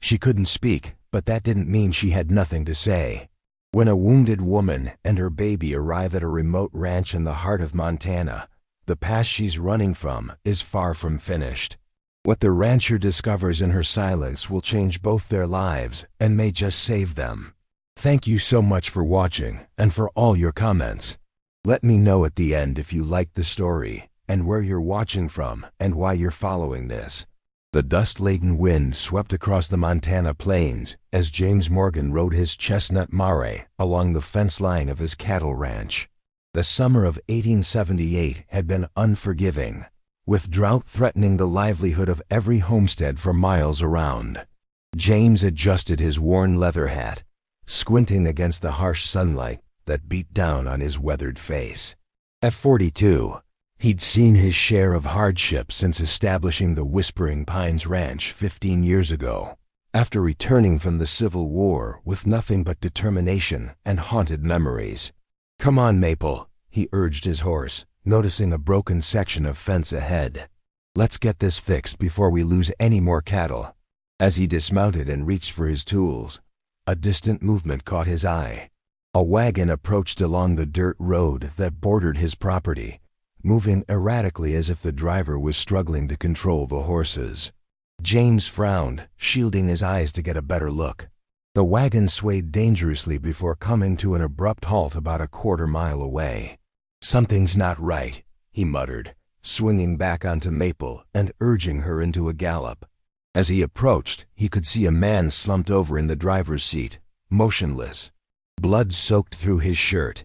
She couldn't speak, but that didn't mean she had nothing to say. When a wounded woman and her baby arrive at a remote ranch in the heart of Montana, the past she's running from is far from finished. What the rancher discovers in her silence will change both their lives and may just save them. Thank you so much for watching and for all your comments. Let me know at the end if you liked the story and where you're watching from and why you're following this. The dust-laden wind swept across the Montana plains as James Morgan rode his chestnut mare along the fence line of his cattle ranch. The summer of 1878 had been unforgiving, with drought threatening the livelihood of every homestead for miles around. James adjusted his worn leather hat, squinting against the harsh sunlight that beat down on his weathered face. At 42, he'd seen his share of hardship since establishing the Whispering Pines Ranch 15 years ago, after returning from the Civil War with nothing but determination and haunted memories. "Come on, Maple," he urged his horse, noticing a broken section of fence ahead. "Let's get this fixed before we lose any more cattle." As he dismounted and reached for his tools, a distant movement caught his eye. A wagon approached along the dirt road that bordered his property, moving erratically as if the driver was struggling to control the horses. James frowned, shielding his eyes to get a better look. The wagon swayed dangerously before coming to an abrupt halt about a quarter-mile away. "Something's not right," he muttered, swinging back onto Maple and urging her into a gallop. As he approached, he could see a man slumped over in the driver's seat, motionless. Blood soaked through his shirt.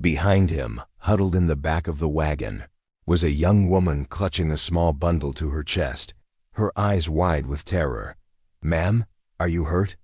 Behind him, huddled in the back of the wagon, was a young woman clutching a small bundle to her chest, her eyes wide with terror. "Ma'am, are you hurt?"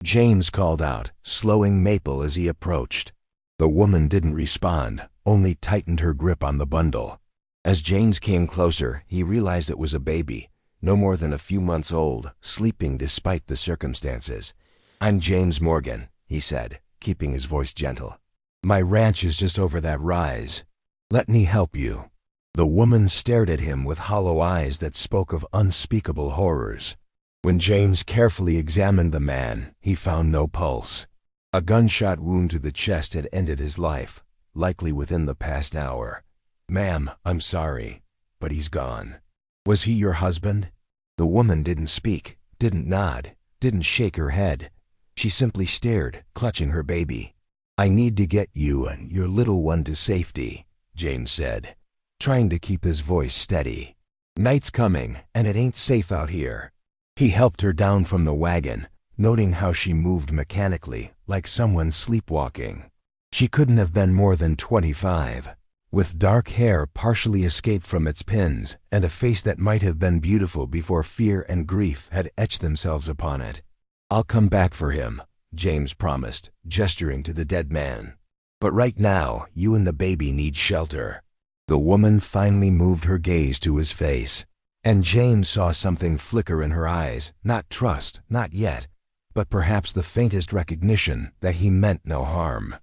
James called out, slowing Maple as he approached. The woman didn't respond, only tightened her grip on the bundle. As James came closer, he realized it was a baby, no more than a few months old, sleeping despite the circumstances. "I'm James Morgan," he said, keeping his voice gentle. "My ranch is just over that rise. Let me help you." The woman stared at him with hollow eyes that spoke of unspeakable horrors. When James carefully examined the man, he found no pulse. A gunshot wound to the chest had ended his life, likely within the past hour. "Ma'am, I'm sorry, but he's gone." "Was he your husband?" The woman didn't speak, didn't nod, didn't shake her head. She simply stared, clutching her baby. "I need to get you and your little one to safety," James said, trying to keep his voice steady. "Night's coming, and it ain't safe out here." He helped her down from the wagon, noting how she moved mechanically, like someone sleepwalking. She couldn't have been more than 25, with dark hair partially escaped from its pins and a face that might have been beautiful before fear and grief had etched themselves upon it. "I'll come back for him," James promised, gesturing to the dead man. "But right now, you and the baby need shelter." The woman finally moved her gaze to his face, and James saw something flicker in her eyes, not trust, not yet, but perhaps the faintest recognition that he meant no harm.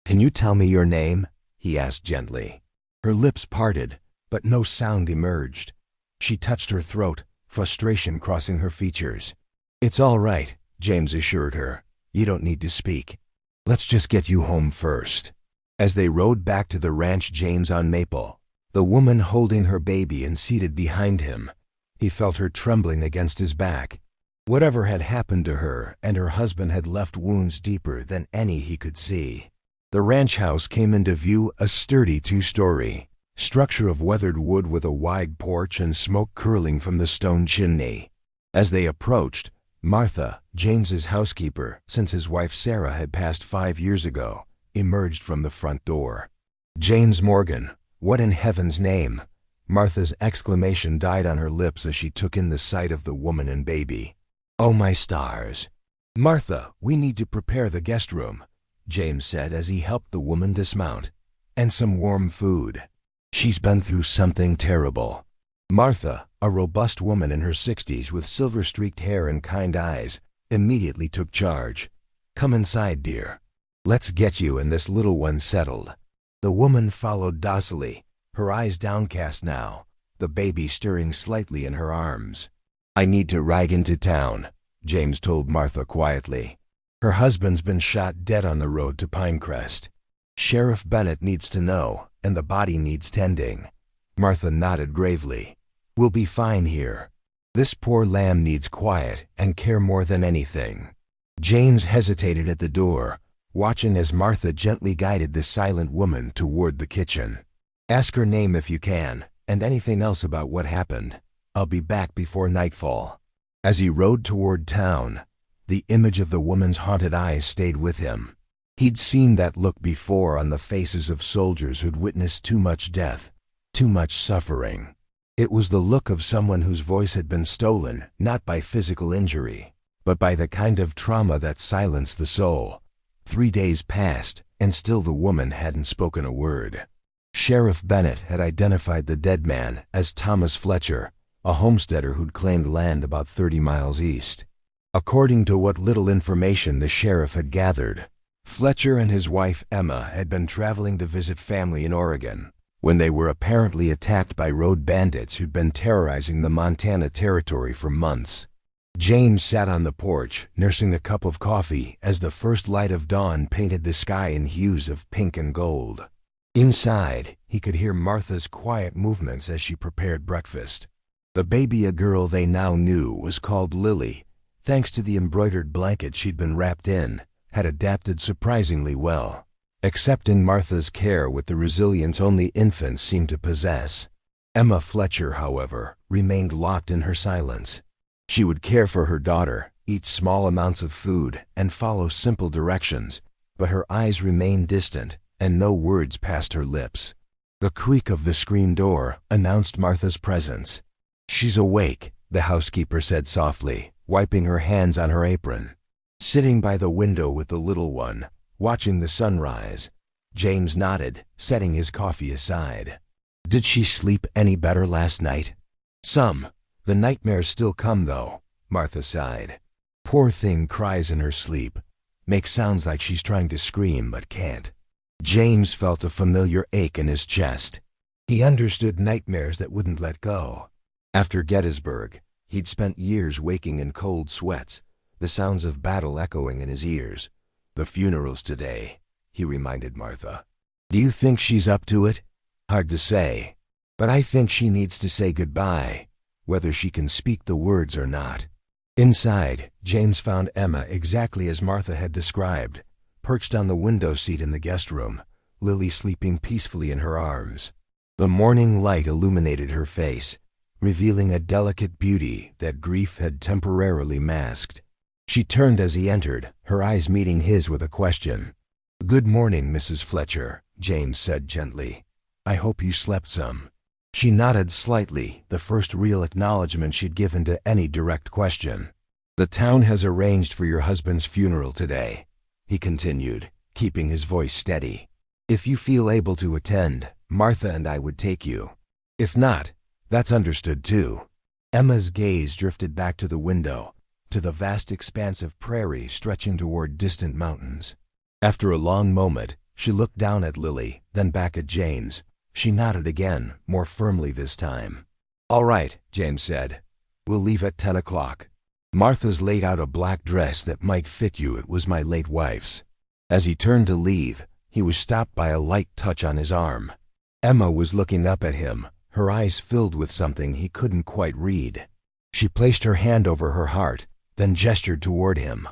"Can you tell me your name?" he asked gently. Her lips parted, but no sound emerged. She touched her throat, frustration crossing her features. "It's all right," James assured her. "You don't need to speak. Let's just get you home first." As they rode back to the ranch James on Maple, the woman holding her baby and seated behind him, he felt her trembling against his back. Whatever had happened to her and her husband had left wounds deeper than any he could see. The ranch house came into view, a sturdy two-story structure of weathered wood with a wide porch and smoke curling from the stone chimney. As they approached, Martha, James's housekeeper, since his wife Sarah had passed 5 years ago, emerged from the front door. "James Morgan, what in heaven's name?" Martha's exclamation died on her lips as she took in the sight of the woman and baby. "Oh, my stars." "Martha, we need to prepare the guest room," James said as he helped the woman dismount. "And some warm food. She's been through something terrible." Martha, a robust woman in her 60s with silver-streaked hair and kind eyes, immediately took charge. "Come inside, dear. Let's get you and this little one settled." The woman followed docilely, her eyes downcast now, the baby stirring slightly in her arms. "I need to ride into town," James told Martha quietly. Her husband's been shot dead on the road to Pinecrest. Sheriff Bennett needs to know, and the body needs tending. Martha nodded gravely. We'll be fine here. This poor lamb needs quiet and care more than anything. James hesitated at the door, watching as Martha gently guided the silent woman toward the kitchen. Ask her name if you can, and anything else about what happened. I'll be back before nightfall. As he rode toward town, the image of the woman's haunted eyes stayed with him. He'd seen that look before on the faces of soldiers who'd witnessed too much death, too much suffering. It was the look of someone whose voice had been stolen, not by physical injury, but by the kind of trauma that silenced the soul. 3 days passed, and still the woman hadn't spoken a word. Sheriff Bennett had identified the dead man as Thomas Fletcher, a homesteader who'd claimed land about 30 miles east. According to what little information the sheriff had gathered, Fletcher and his wife Emma had been traveling to visit family in Oregon when they were apparently attacked by road bandits who'd been terrorizing the Montana Territory for months. James sat on the porch, nursing a cup of coffee as the first light of dawn painted the sky in hues of pink and gold. Inside, he could hear Martha's quiet movements as she prepared breakfast. The baby, a girl they now knew, was called Lily, thanks to the embroidered blanket she'd been wrapped in, had adapted surprisingly well, accepting Martha's care with the resilience only infants seemed to possess. Emma Fletcher, however, remained locked in her silence. She would care for her daughter, eat small amounts of food, and follow simple directions, but her eyes remained distant, and no words passed her lips. The creak of the screen door announced Martha's presence. She's awake, the housekeeper said softly, wiping her hands on her apron. Sitting by the window with the little one, watching the sunrise, James nodded, setting his coffee aside. Did she sleep any better last night? Some. The nightmares still come, though, Martha sighed. Poor thing cries in her sleep, makes sounds like she's trying to scream but can't. James felt a familiar ache in his chest. He understood nightmares that wouldn't let go. After Gettysburg, he'd spent years waking in cold sweats, the sounds of battle echoing in his ears. The funeral's today, he reminded Martha. Do you think she's up to it? Hard to say. But I think she needs to say goodbye, whether she can speak the words or not. Inside, James found Emma exactly as Martha had described, perched on the window seat in the guest room, Lily sleeping peacefully in her arms. The morning light illuminated her face, revealing a delicate beauty that grief had temporarily masked. She turned as he entered, her eyes meeting his with a question. Good morning, Mrs. Fletcher, James said gently. I hope you slept some. She nodded slightly, the first real acknowledgement she'd given to any direct question. The town has arranged for your husband's funeral today, he continued, keeping his voice steady. If you feel able to attend, Martha and I would take you. If not, that's understood too. Emma's gaze drifted back to the window, to the vast expanse of prairie stretching toward distant mountains. After a long moment, she looked down at Lily, then back at James. She nodded again, more firmly this time. All right, James said. We'll leave at 10 o'clock. Martha's laid out a black dress that might fit you. It was my late wife's. As he turned to leave, he was stopped by a light touch on his arm. Emma was looking up at him, her eyes filled with something he couldn't quite read. She placed her hand over her heart, then gestured toward him.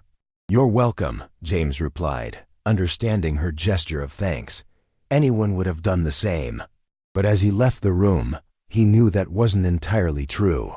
You're welcome, James replied, understanding her gesture of thanks. Anyone would have done the same. But as he left the room, he knew that wasn't entirely true.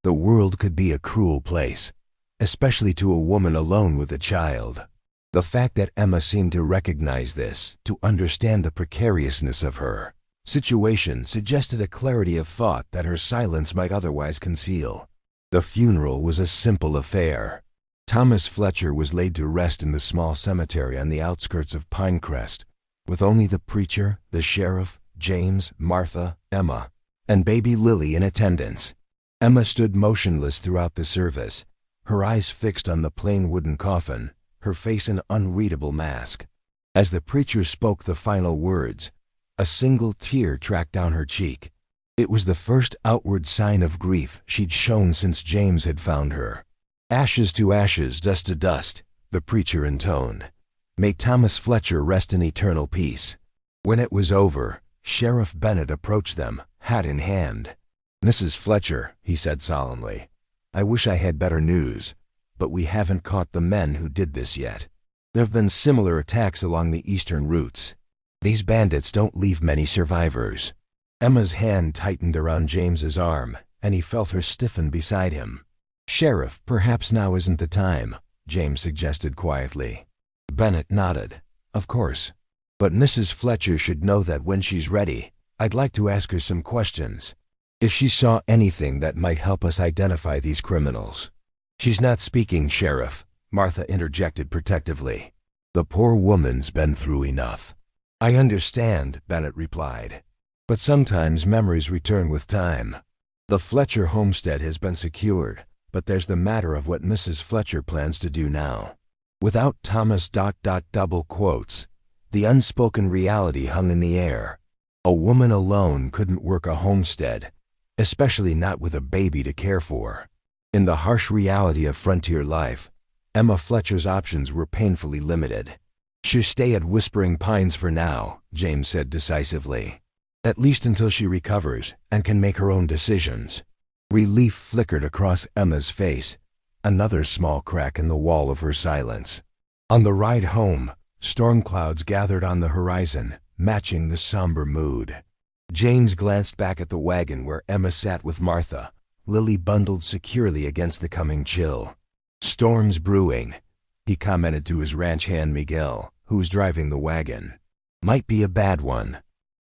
The world could be a cruel place, especially to a woman alone with a child. The fact that Emma seemed to recognize this, to understand the precariousness of her situation, suggested a clarity of thought that her silence might otherwise conceal. The funeral was a simple affair. Thomas Fletcher was laid to rest in the small cemetery on the outskirts of Pinecrest, with only the preacher, the sheriff, James, Martha, Emma, and baby Lily in attendance. Emma stood motionless throughout the service, her eyes fixed on the plain wooden coffin, her face an unreadable mask. As the preacher spoke the final words, a single tear tracked down her cheek. It was the first outward sign of grief she'd shown since James had found her. Ashes to ashes, dust to dust, the preacher intoned. May Thomas Fletcher rest in eternal peace. When it was over, Sheriff Bennett approached them, hat in hand. Mrs. Fletcher, he said solemnly, I wish I had better news, but we haven't caught the men who did this yet. There have been similar attacks along the eastern routes. These bandits don't leave many survivors. Emma's hand tightened around James's arm, and he felt her stiffen beside him. Sheriff, perhaps now isn't the time, James suggested quietly. Bennett nodded. Of course. But Mrs. Fletcher should know that when she's ready, I'd like to ask her some questions. If she saw anything that might help us identify these criminals. She's not speaking, Sheriff, Martha interjected protectively. The poor woman's been through enough. I understand, Bennett replied. But sometimes memories return with time. The Fletcher homestead has been secured, but there's the matter of what Mrs. Fletcher plans to do now. Without Thomas ... double quotes, the unspoken reality hung in the air. A woman alone couldn't work a homestead, especially not with a baby to care for. In the harsh reality of frontier life, Emma Fletcher's options were painfully limited. She'll stay at Whispering Pines for now, James said decisively. At least until she recovers and can make her own decisions. Relief flickered across Emma's face, another small crack in the wall of her silence. On the ride home, storm clouds gathered on the horizon, matching the somber mood. James glanced back at the wagon where Emma sat with Martha, Lily bundled securely against the coming chill. Storm's brewing, he commented to his ranch hand Miguel, who was driving the wagon. Might be a bad one.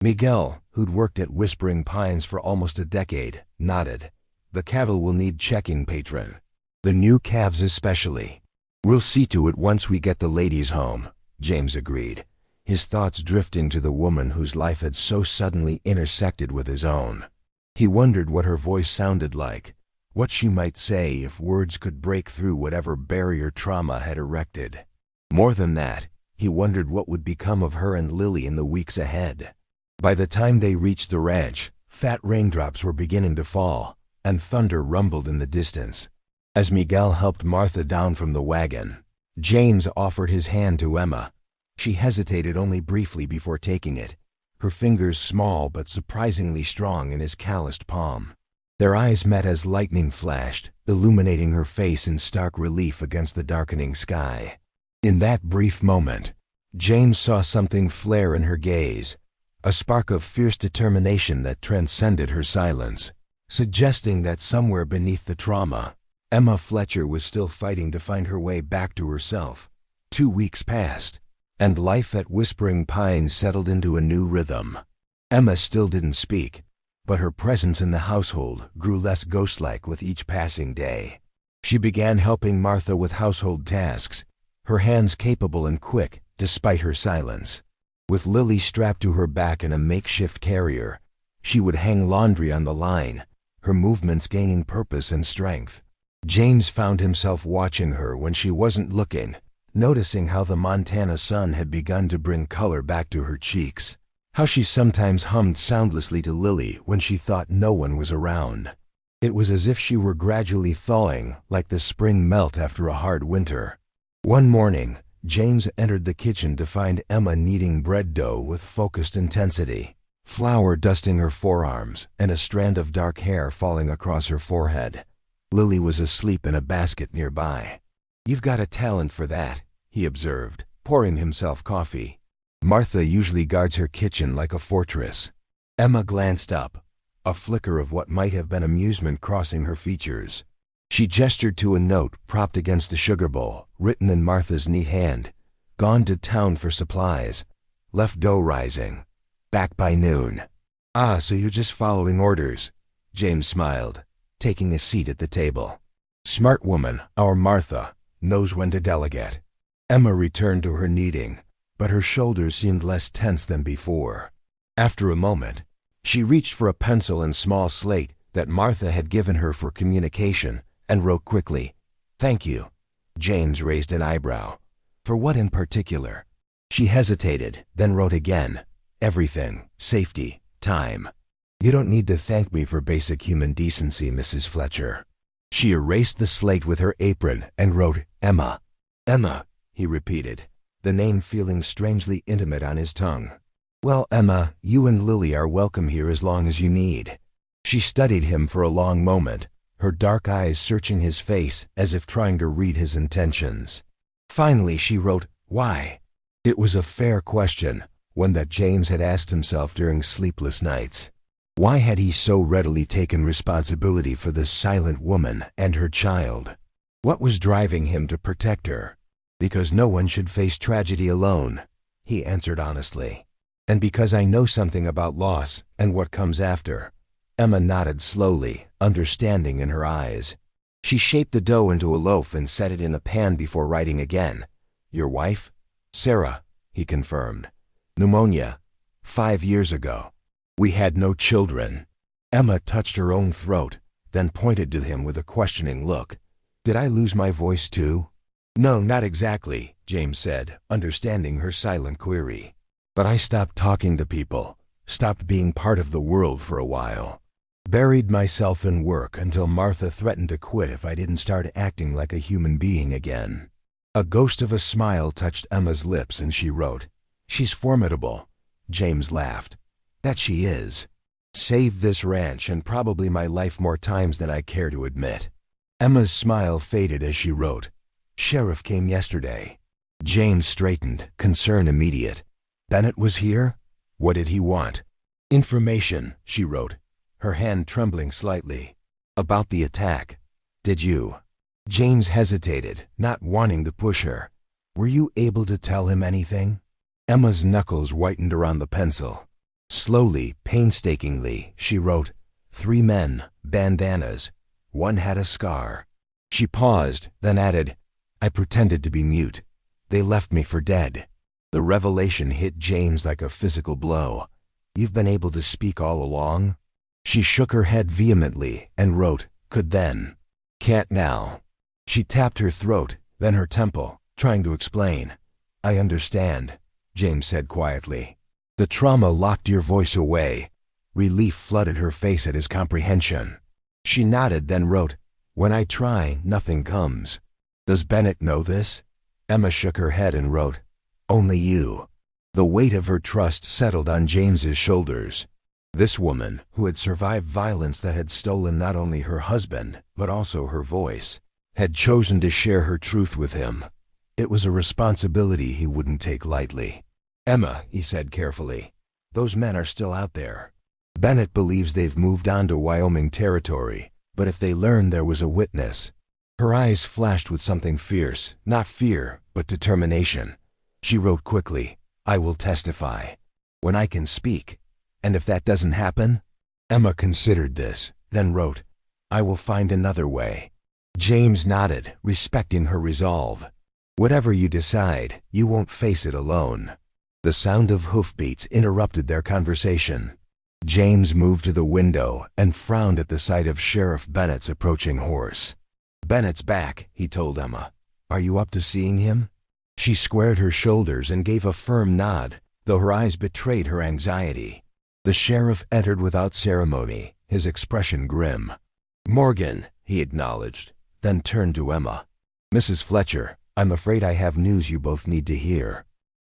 Miguel, who'd worked at Whispering Pines for almost a decade, nodded. The cattle will need checking, patron. The new calves especially. We'll see to it once we get the ladies home, James agreed, his thoughts drifting to the woman whose life had so suddenly intersected with his own. He wondered what her voice sounded like, what she might say if words could break through whatever barrier trauma had erected. More than that, he wondered what would become of her and Lily in the weeks ahead. By the time they reached the ranch, fat raindrops were beginning to fall, and thunder rumbled in the distance. As Miguel helped Martha down from the wagon, James offered his hand to Emma. She hesitated only briefly before taking it, her fingers small but surprisingly strong in his calloused palm. Their eyes met as lightning flashed, illuminating her face in stark relief against the darkening sky. In that brief moment, James saw something flare in her gaze, a spark of fierce determination that transcended her silence, suggesting that somewhere beneath the trauma, Emma Fletcher was still fighting to find her way back to herself. 2 weeks passed, and life at Whispering Pines settled into a new rhythm. Emma still didn't speak, but her presence in the household grew less ghost-like with each passing day. She began helping Martha with household tasks, her hands capable and quick despite her silence. With Lily strapped to her back in a makeshift carrier, she would hang laundry on the line, her movements gaining purpose and strength. James found himself watching her when she wasn't looking, noticing how the Montana sun had begun to bring color back to her cheeks, how she sometimes hummed soundlessly to Lily when she thought no one was around. It was as if she were gradually thawing, like the spring melt after a hard winter. One morning, James entered the kitchen to find Emma kneading bread dough with focused intensity, flour dusting her forearms and a strand of dark hair falling across her forehead. Lily was asleep in a basket nearby. You've got a talent for that, he observed, pouring himself coffee. Martha usually guards her kitchen like a fortress. Emma glanced up, a flicker of what might have been amusement crossing her features. She gestured to a note propped against the sugar bowl, written in Martha's neat hand. Gone to town for supplies. Left dough rising. Back by noon. Ah, so you're just following orders. James smiled, taking a seat at the table. Smart woman, our Martha, knows when to delegate. Emma returned to her kneading, but her shoulders seemed less tense than before. After a moment, she reached for a pencil and small slate that Martha had given her for communication and wrote quickly, "Thank you." James raised an eyebrow. For what in particular? She hesitated, then wrote again, "Everything, safety, time. You don't need to thank me for basic human decency, Mrs. Fletcher." She erased the slate with her apron and wrote, "Emma." "Emma," he repeated, the name feeling strangely intimate on his tongue. "Well, Emma, you and Lily are welcome here as long as you need." She studied him for a long moment, her dark eyes searching his face as if trying to read his intentions. Finally she wrote, "Why?" It was a fair question, one that James had asked himself during sleepless nights. Why had he so readily taken responsibility for this silent woman and her child? What was driving him to protect her? "Because no one should face tragedy alone," he answered honestly. "And because I know something about loss and what comes after." Emma nodded slowly, understanding in her eyes. She shaped the dough into a loaf and set it in a pan before writing again. "Your wife?" "Sarah," he confirmed. "Pneumonia. 5 years ago. We had no children." Emma touched her own throat, then pointed to him with a questioning look. "Did I lose my voice too?" "No, not exactly," James said, understanding her silent query. "But I stopped talking to people, stopped being part of the world for a while. Buried myself in work until Martha threatened to quit if I didn't start acting like a human being again." A ghost of a smile touched Emma's lips and she wrote, "She's formidable." James laughed. "That she is. Saved this ranch and probably my life more times than I care to admit." Emma's smile faded as she wrote, "Sheriff came yesterday." James straightened, concern immediate. "Bennett was here? What did he want?" "Information," she wrote, her hand trembling slightly. "About the attack. Did you?" James hesitated, not wanting to push her. "Were you able to tell him anything?" Emma's knuckles whitened around the pencil. Slowly, painstakingly, she wrote, 3 men, bandanas. One had a scar." She paused, then added, "I pretended to be mute. They left me for dead." The revelation hit James like a physical blow. "You've been able to speak all along?" She shook her head vehemently and wrote, "Could then. Can't now." She tapped her throat, then her temple, trying to explain. "I understand," James said quietly. "The trauma locked your voice away." Relief flooded her face at his comprehension. She nodded, then wrote, "When I try, nothing comes." "Does Bennett know this?" Emma shook her head and wrote, "Only you." The weight of her trust settled on James's shoulders. This woman, who had survived violence that had stolen not only her husband, but also her voice, had chosen to share her truth with him. It was a responsibility he wouldn't take lightly. "Emma," he said carefully, "those men are still out there. Bennett believes they've moved on to Wyoming territory, but if they learn there was a witness..." Her eyes flashed with something fierce, not fear, but determination. She wrote quickly, "I will testify. When I can speak. And if that doesn't happen?" Emma considered this, then wrote, "I will find another way." James nodded, respecting her resolve. "Whatever you decide, you won't face it alone." The sound of hoofbeats interrupted their conversation. James moved to the window and frowned at the sight of Sheriff Bennett's approaching horse. "Bennett's back," he told Emma. "Are you up to seeing him?" She squared her shoulders and gave a firm nod, though her eyes betrayed her anxiety. The sheriff entered without ceremony, his expression grim. "Morgan," he acknowledged, then turned to Emma. "Mrs. Fletcher, I'm afraid I have news you both need to hear."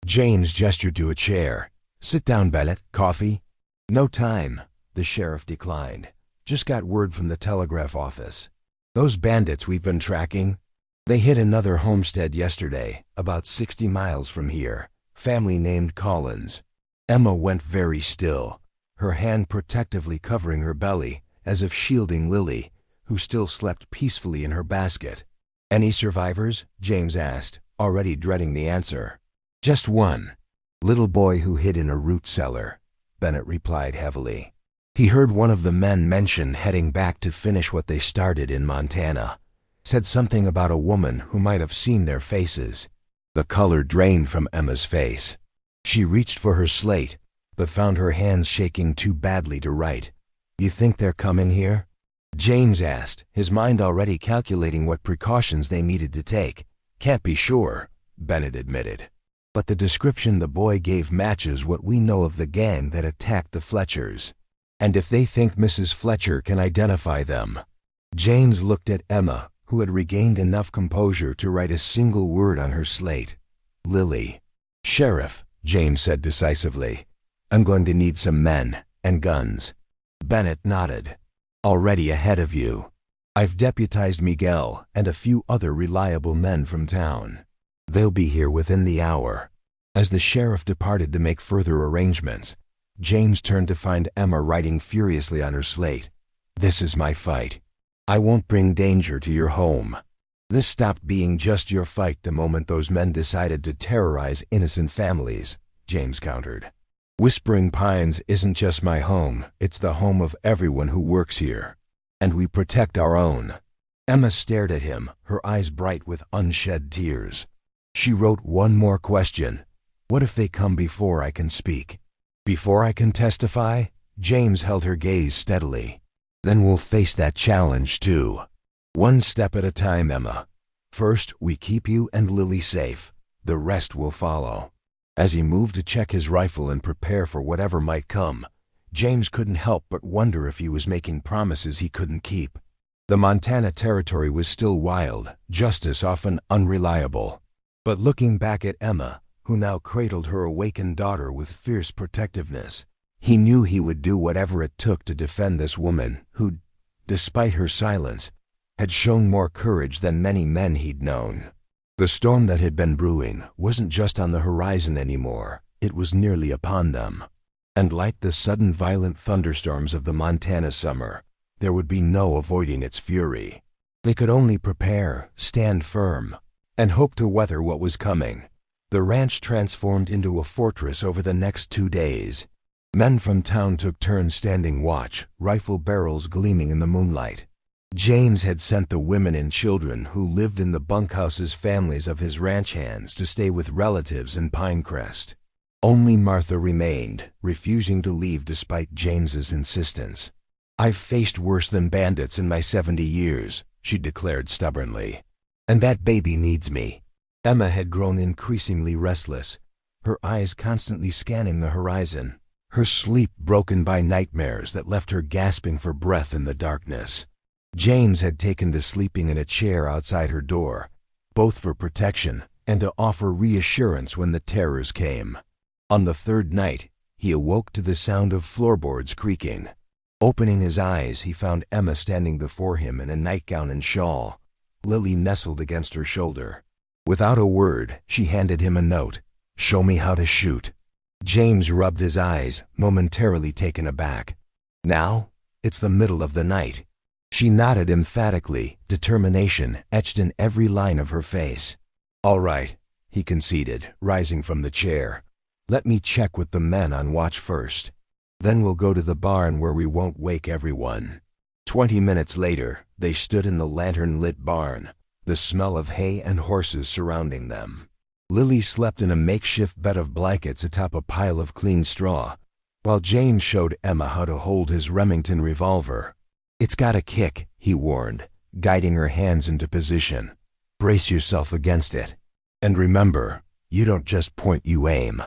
James gestured to a chair. "Sit down, Bennett. Coffee?" "No time," the sheriff declined. "Just got word from the telegraph office. Those bandits we've been tracking, they hit another homestead yesterday, about 60 miles from here, family named Collins." Emma went very still, her hand protectively covering her belly, as if shielding Lily, who still slept peacefully in her basket. "Any survivors?" James asked, already dreading the answer. "Just one. Little boy who hid in a root cellar," Bennett replied heavily. He heard one of the men mention heading back to finish what they started in Montana. Said something about a woman who might have seen their faces. The color drained from Emma's face. She reached for her slate, but found her hands shaking too badly to write. "You think they're coming here?" James asked, his mind already calculating what precautions they needed to take. "Can't be sure," Bennett admitted. "But the description the boy gave matches what we know of the gang that attacked the Fletchers. And if they think Mrs. Fletcher can identify them..." James looked at Emma, who had regained enough composure to write a single word on her slate. Lily. Sheriff, James said decisively. I'm going to need some men and guns. Bennett nodded. Already ahead of you. I've deputized Miguel and a few other reliable men from town. They'll be here within the hour. As the sheriff departed to make further arrangements, James turned to find Emma writing furiously on her slate. This is my fight. I won't bring danger to your home. This stopped being just your fight the moment those men decided to terrorize innocent families, James countered. Whispering Pines isn't just my home, it's the home of everyone who works here. And we protect our own. Emma stared at him, her eyes bright with unshed tears. She wrote one more question. What if they come before I can speak? Before I can testify? James held her gaze steadily. Then we'll face that challenge too. One step at a time, Emma. First, we keep you and Lily safe. The rest will follow. As he moved to check his rifle and prepare for whatever might come, James couldn't help but wonder if he was making promises he couldn't keep. The Montana Territory was still wild, justice often unreliable. But looking back at Emma, who now cradled her awakened daughter with fierce protectiveness, he knew he would do whatever it took to defend this woman who, despite her silence, had shown more courage than many men he'd known. The storm that had been brewing wasn't just on the horizon anymore, it was nearly upon them. And like the sudden violent thunderstorms of the Montana summer, there would be no avoiding its fury. They could only prepare, stand firm, and hope to weather what was coming. The ranch transformed into a fortress over the next 2 days. Men from town took turns standing watch, rifle barrels gleaming in the moonlight. James had sent the women and children who lived in the bunkhouses families of his ranch hands to stay with relatives in Pinecrest. Only Martha remained, refusing to leave despite James's insistence. I've faced worse than bandits in my 70 years, she declared stubbornly. And that baby needs me. Emma had grown increasingly restless, her eyes constantly scanning the horizon, her sleep broken by nightmares that left her gasping for breath in the darkness. James had taken to sleeping in a chair outside her door, both for protection and to offer reassurance when the terrors came. On the 3rd night, he awoke to the sound of floorboards creaking. Opening his eyes, he found Emma standing before him in a nightgown and shawl, Lily nestled against her shoulder. Without a word, she handed him a note. Show me how to shoot. James rubbed his eyes, momentarily taken aback. Now? It's the middle of the night. She nodded emphatically, determination etched in every line of her face. All right, he conceded, rising from the chair. Let me check with the men on watch first. Then we'll go to the barn where we won't wake everyone. 20 minutes later, they stood in the lantern-lit barn, the smell of hay and horses surrounding them. Lily slept in a makeshift bed of blankets atop a pile of clean straw, while James showed Emma how to hold his Remington revolver. It's got a kick, he warned, guiding her hands into position. Brace yourself against it. And remember, you don't just point, you aim.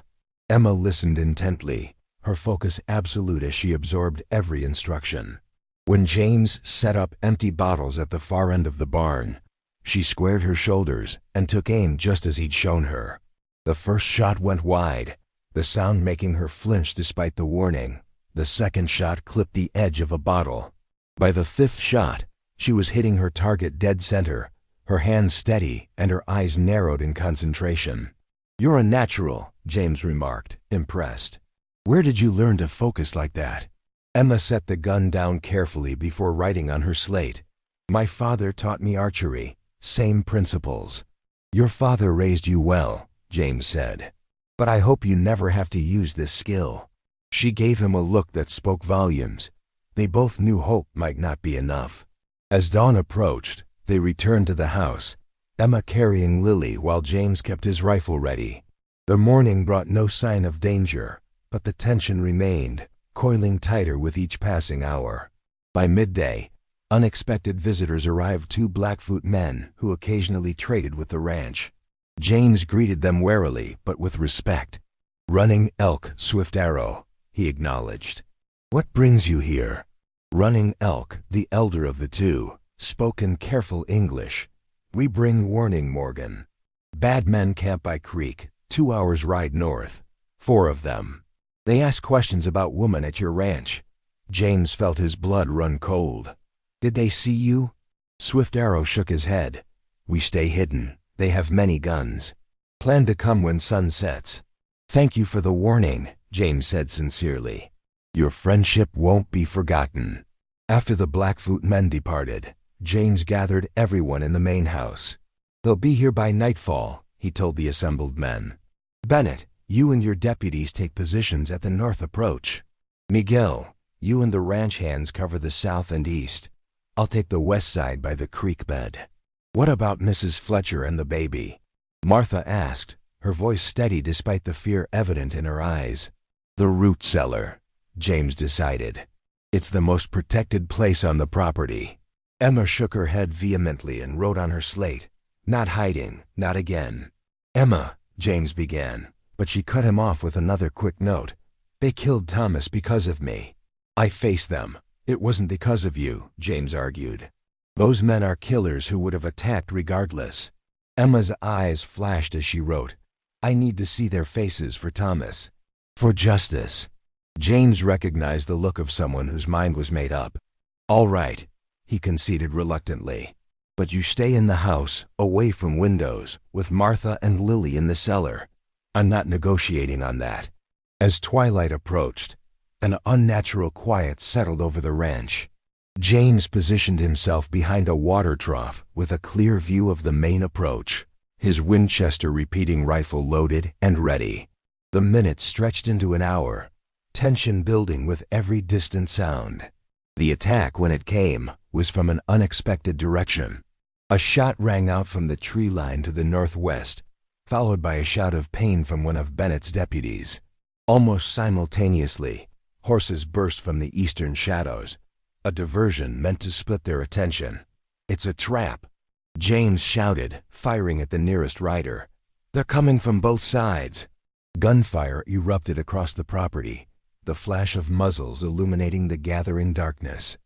Emma listened intently, her focus absolute as she absorbed every instruction. When James set up empty bottles at the far end of the barn, she squared her shoulders and took aim just as he'd shown her. The first shot went wide, the sound making her flinch despite the warning. The second shot clipped the edge of a bottle. By the 5th shot, she was hitting her target dead center, her hands steady and her eyes narrowed in concentration. You're a natural, James remarked, impressed. Where did you learn to focus like that? Emma set the gun down carefully before writing on her slate. My father taught me archery, same principles. Your father raised you well, James said. But I hope you never have to use this skill. She gave him a look that spoke volumes. They both knew hope might not be enough. As dawn approached, they returned to the house, Emma carrying Lily while James kept his rifle ready. The morning brought no sign of danger, but the tension remained, coiling tighter with each passing hour. By midday, unexpected visitors arrived, 2 Blackfoot men who occasionally traded with the ranch. James greeted them warily but with respect. Running Elk, Swift Arrow, he acknowledged. What brings you here? Running Elk, the elder of the two, spoke in careful English. "We bring warning, Morgan. Bad men camp by creek, 2 hours ride north. 4 of them. They ask questions about woman at your ranch." James felt his blood run cold. "Did they see you?" Swift Arrow shook his head. "We stay hidden. They have many guns. Plan to come when sun sets." "Thank you for the warning," James said sincerely. "Your friendship won't be forgotten." After the Blackfoot men departed, James gathered everyone in the main house. "They'll be here by nightfall," he told the assembled men. "Bennett, you and your deputies take positions at the north approach. Miguel, you and the ranch hands cover the south and east. I'll take the west side by the creek bed." "What about Mrs. Fletcher and the baby?" Martha asked, her voice steady despite the fear evident in her eyes. "The root cellar," James decided. "It's the most protected place on the property." Emma shook her head vehemently and wrote on her slate, "Not hiding, not again." "Emma," James began, but she cut him off with another quick note. "They killed Thomas because of me. I faced them. It wasn't because of you," James argued. "Those men are killers who would have attacked regardless." Emma's eyes flashed as she wrote, "I need to see their faces for Thomas. For justice." James recognized the look of someone whose mind was made up. "All right," he conceded reluctantly. "But you stay in the house, away from windows, with Martha and Lily in the cellar. I'm not negotiating on that." As twilight approached, an unnatural quiet settled over the ranch. James positioned himself behind a water trough with a clear view of the main approach, his Winchester repeating rifle loaded and ready. The minutes stretched into an hour, tension building with every distant sound. The attack, when it came, was from an unexpected direction. A shot rang out from the tree line to the northwest, followed by a shout of pain from one of Bennett's deputies. Almost simultaneously, horses burst from the eastern shadows, a diversion meant to split their attention. "It's a trap!" James shouted, firing at the nearest rider. "They're coming from both sides!" Gunfire erupted across the property, the flash of muzzles illuminating the gathering darkness.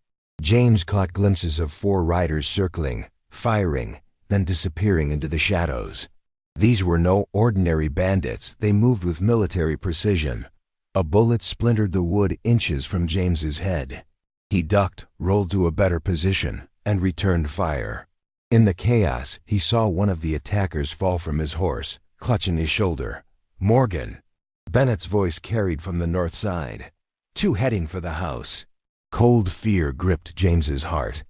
James caught glimpses of 4 riders circling, firing, then disappearing into the shadows. These were no ordinary bandits. They moved with military precision. A bullet splintered the wood inches from James's head. He ducked, rolled to a better position, and returned fire. In the chaos, he saw one of the attackers fall from his horse, clutching his shoulder. "Morgan!" Bennett's voice carried from the north side. "Two heading for the house." Cold fear gripped James's heart.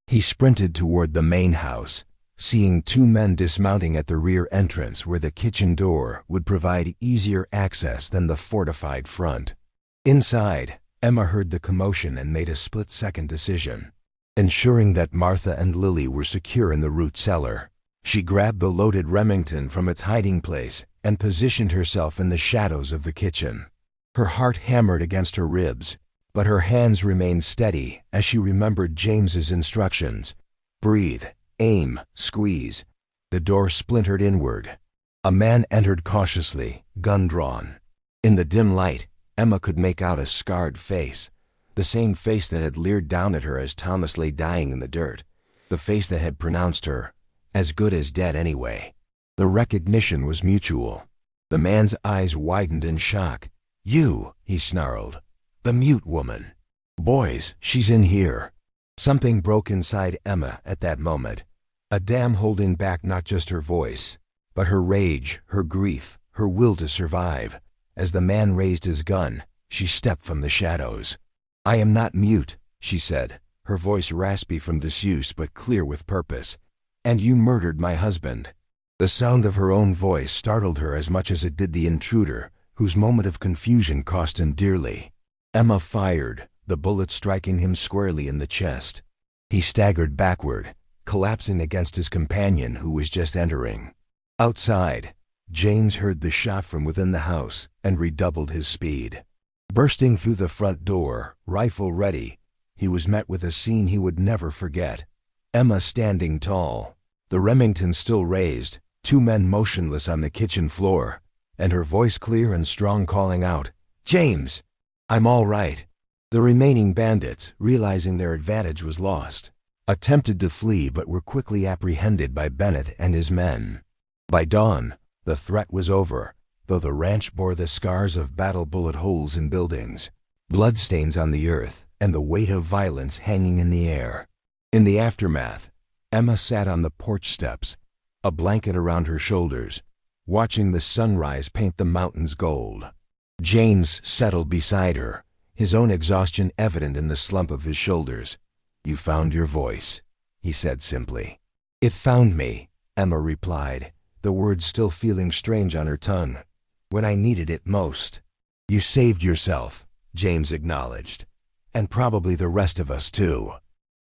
He sprinted toward the main house, seeing 2 men dismounting at the rear entrance where the kitchen door would provide easier access than the fortified front. Inside, Emma heard the commotion and made a split-second decision. Ensuring that Martha and Lily were secure in the root cellar, she grabbed the loaded Remington from its hiding place and positioned herself in the shadows of the kitchen. Her heart hammered against her ribs, but her hands remained steady as she remembered James's instructions. "Breathe, aim, squeeze." The door splintered inward. A man entered cautiously, gun drawn. In the dim light, Emma could make out a scarred face, the same face that had leered down at her as Thomas lay dying in the dirt, the face that had pronounced her as good as dead anyway. The recognition was mutual. The man's eyes widened in shock. "You," he snarled. "The mute woman. Boys, she's in here." Something broke inside Emma at that moment, a dam holding back not just her voice, but her rage, her grief, her will to survive. As the man raised his gun, she stepped from the shadows. "I am not mute," she said, her voice raspy from disuse but clear with purpose. "And you murdered my husband." The sound of her own voice startled her as much as it did the intruder, whose moment of confusion cost him dearly. Emma fired, the bullet striking him squarely in the chest. He staggered backward, collapsing against his companion who was just entering. Outside, James heard the shot from within the house and redoubled his speed. Bursting through the front door, rifle ready, he was met with a scene he would never forget. Emma standing tall, the Remington still raised, 2 men motionless on the kitchen floor, and her voice clear and strong calling out, "James! I'm all right." The remaining bandits, realizing their advantage was lost, attempted to flee but were quickly apprehended by Bennett and his men. By dawn, the threat was over, though the ranch bore the scars of battle bullet holes in buildings, bloodstains on the earth, and the weight of violence hanging in the air. In the aftermath, Emma sat on the porch steps, a blanket around her shoulders, watching the sunrise paint the mountains gold. James settled beside her, his own exhaustion evident in the slump of his shoulders. "You found your voice," he said simply. "It found me," Emma replied, the words still feeling strange on her tongue, "when I needed it most." "You saved yourself," James acknowledged, "and probably the rest of us too."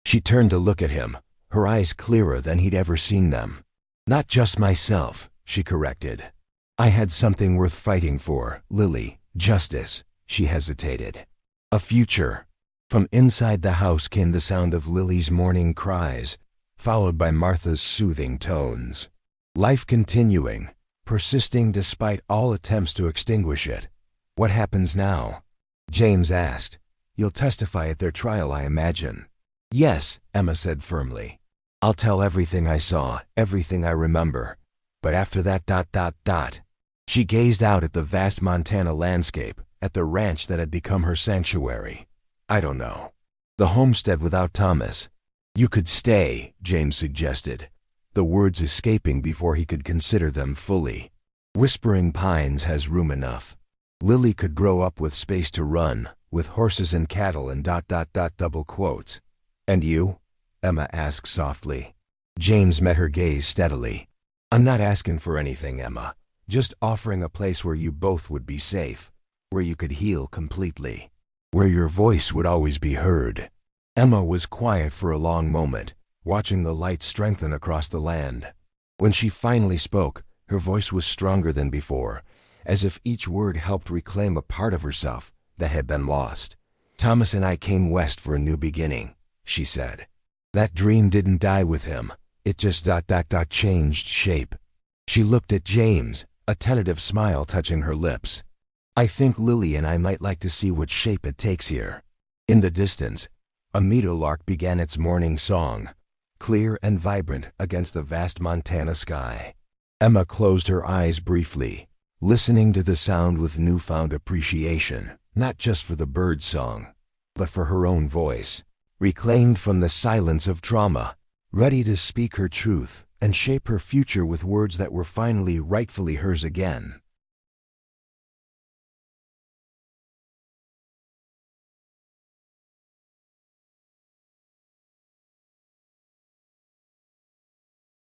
She turned to look at him, her eyes clearer than he'd ever seen them. "Not just myself," she corrected. "I had something worth fighting for, Lily. Justice." She hesitated. "A future." From inside the house came the sound of Lily's morning cries, followed by Martha's soothing tones. Life continuing, persisting despite all attempts to extinguish it. "What happens now?" James asked. "You'll testify at their trial, I imagine." "Yes," Emma said firmly. "I'll tell everything I saw, everything I remember. But after that. She gazed out at the vast Montana landscape, at the ranch that had become her sanctuary. "I don't know. The homestead without Thomas." "You could stay," James suggested, the words escaping before he could consider them fully. "Whispering Pines has room enough. Lily could grow up with space to run, with horses and cattle and ... double quotes." "And you?" Emma asked softly. James met her gaze steadily. "I'm not asking for anything, Emma. Just offering a place where you both would be safe, where you could heal completely, where your voice would always be heard." Emma was quiet for a long moment, watching the light strengthen across the land. When she finally spoke, her voice was stronger than before, as if each word helped reclaim a part of herself that had been lost. "Thomas and I came west for a new beginning," she said. "That dream didn't die with him. It just ... changed shape." She looked at James, a tentative smile touching her lips. "I think Lily and I might like to see what shape it takes here." In the distance, a meadowlark began its morning song, clear and vibrant against the vast Montana sky. Emma closed her eyes briefly, listening to the sound with newfound appreciation, not just for the bird's song, but for her own voice, reclaimed from the silence of trauma, ready to speak her truth and shape her future with words that were finally rightfully hers again.